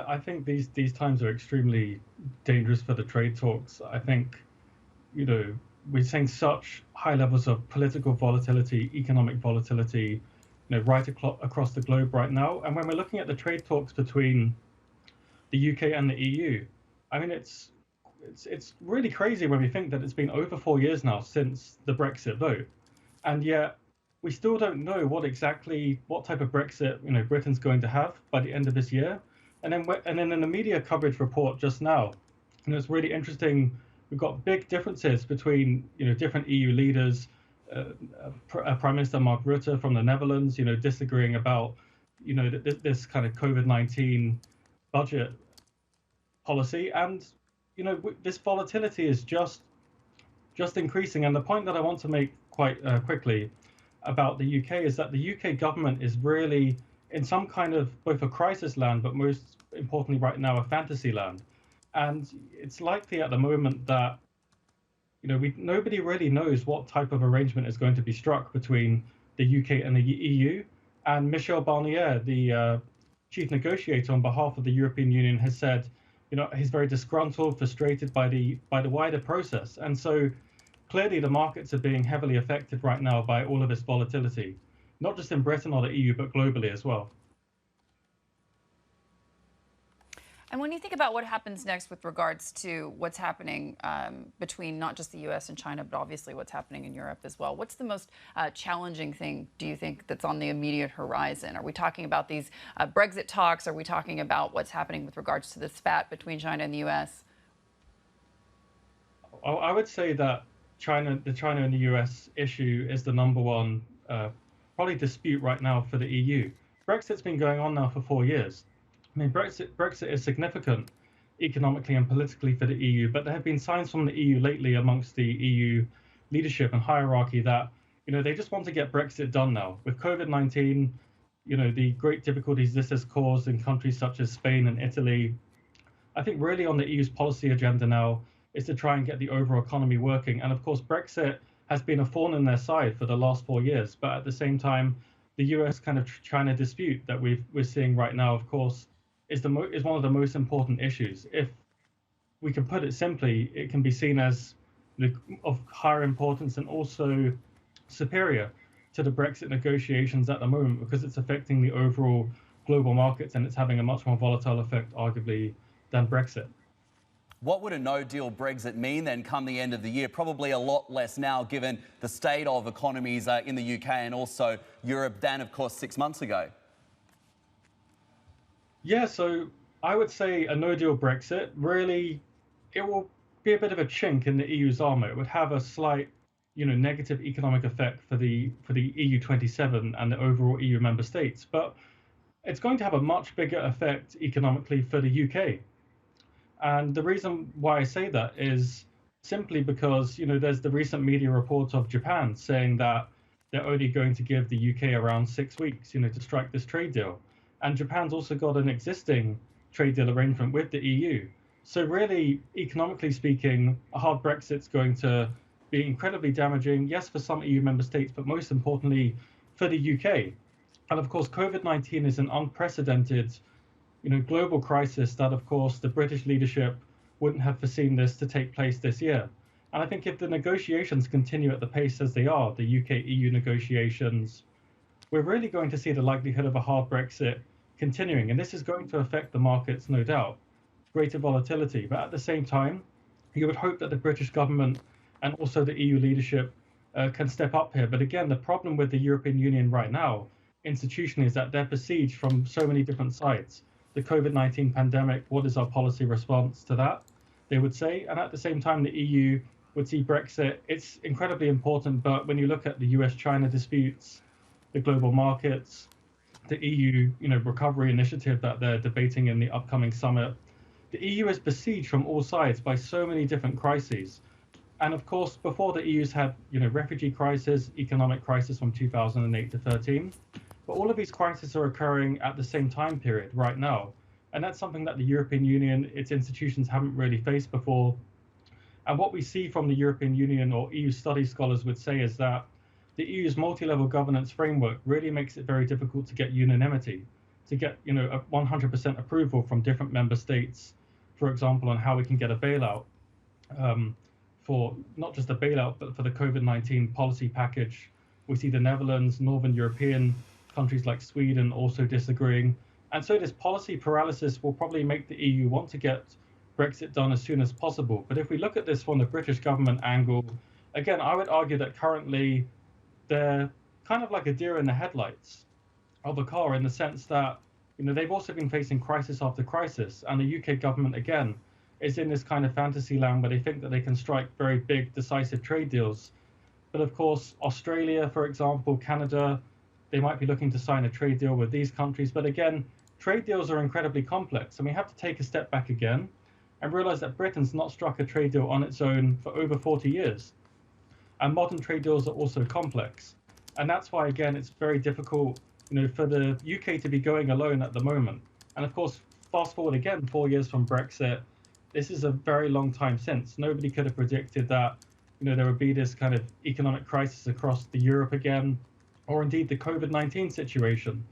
I think these times are extremely dangerous for the trade talks. I think, you know, we're seeing such high levels of political volatility, economic volatility, right across the globe right now. And when we're looking at the trade talks between the UK and the EU, I mean, it's really crazy when we think that it's been over 4 years now since the Brexit vote, and yet we still don't know what type of Brexit Britain's going to have by the end of this year. And then in the media coverage report just now, it's really interesting. We've got big differences between different EU leaders. Prime Minister Mark Rutte from the Netherlands, disagreeing about this kind of COVID-19 budget policy, and this volatility is just increasing. And the point that I want to make quite quickly about the UK is that the UK government is really in some kind of both a crisis land, but most importantly right now a fantasy land. And it's likely at the moment that nobody really knows what type of arrangement is going to be struck between the UK and the EU. And Michel Barnier, the chief negotiator on behalf of the European Union, has said, he's very disgruntled, frustrated by the wider process. And so clearly the markets are being heavily affected right now by all of this volatility, not just in Britain or the EU, but globally as well. And when you think about what happens next with regards to what's happening between not just the US and China, but obviously what's happening in Europe as well, what's the most challenging thing, do you think, that's on the immediate horizon? Are we talking about these Brexit talks? Are we talking about what's happening with regards to the spat between China and the US? I would say that the China and the US issue is the number one probably dispute right now for the EU. Brexit's been going on now for 4 years. I mean, Brexit is significant economically and politically for the EU, but there have been signs from the EU lately amongst the EU leadership and hierarchy that, they just want to get Brexit done now. With COVID-19, the great difficulties this has caused in countries such as Spain and Italy, I think really on the EU's policy agenda now is to try and get the overall economy working. And of course, Brexit has been a thorn in their side for the last 4 years. But at the same time, the US kind of China dispute that we're seeing right now, of course, is one of the most important issues. If we can put it simply, it can be seen as of higher importance and also superior to the Brexit negotiations at the moment, because it's affecting the overall global markets and it's having a much more volatile effect, arguably, than Brexit. What would a no-deal Brexit mean then come the end of the year? Probably a lot less now, given the state of economies in the UK and also Europe than, of course, 6 months ago. Yeah, so I would say a no-deal Brexit, really, it will be a bit of a chink in the EU's armour. It would have a slight, negative economic effect for the EU 27 and the overall EU member states. But it's going to have a much bigger effect economically for the UK. And the reason why I say that is simply because, there's the recent media report of Japan saying that they're only going to give the UK around 6 weeks, to strike this trade deal. And Japan's also got an existing trade deal arrangement with the EU. So really, economically speaking, a hard Brexit's going to be incredibly damaging, yes, for some EU member states, but most importantly, for the UK. And of course, COVID-19 is an unprecedented, global crisis that, of course, the British leadership wouldn't have foreseen this to take place this year. And I think if the negotiations continue at the pace as they are, the UK-EU negotiations, we're really going to see the likelihood of a hard Brexit continuing. And this is going to affect the markets, no doubt, greater volatility. But at the same time, you would hope that the British government and also the EU leadership can step up here. But again, the problem with the European Union right now, institutionally, is that they're besieged from so many different sides. The COVID-19 pandemic, what is our policy response to that, they would say. And at the same time, the EU would see Brexit. It's incredibly important. But when you look at the US-China disputes, the global markets, the EU, recovery initiative that they're debating in the upcoming summit, the EU is besieged from all sides by so many different crises. And of course, before the EU's had, refugee crisis, economic crisis from 2008 to 13, but all of these crises are occurring at the same time period right now. And that's something that the European Union, its institutions haven't really faced before. And what we see from the European Union or EU study scholars would say is that the EU's multi-level governance framework really makes it very difficult to get unanimity to get, a 100% approval from different member states, for example, on how we can get a bailout, for not just a bailout, but for the COVID-19 policy package. We see the Netherlands, Northern European countries like Sweden also disagreeing. And so this policy paralysis will probably make the EU want to get Brexit done as soon as possible. But if we look at this from the British government angle, again, I would argue that currently they're kind of like a deer in the headlights of a car, in the sense that, they've also been facing crisis after crisis. And the UK government, again, is in this kind of fantasy land where they think that they can strike very big, decisive trade deals. But of course, Australia, for example, Canada, they might be looking to sign a trade deal with these countries. But again, trade deals are incredibly complex. And we have to take a step back again and realize that Britain's not struck a trade deal on its own for over 40 years. And modern trade deals are also complex. And that's why, again, it's very difficult, for the UK to be going alone at the moment. And of course, fast forward again, 4 years from Brexit, this is a very long time since. Nobody could have predicted that, there would be this kind of economic crisis across the Europe again, or indeed the COVID-19 situation.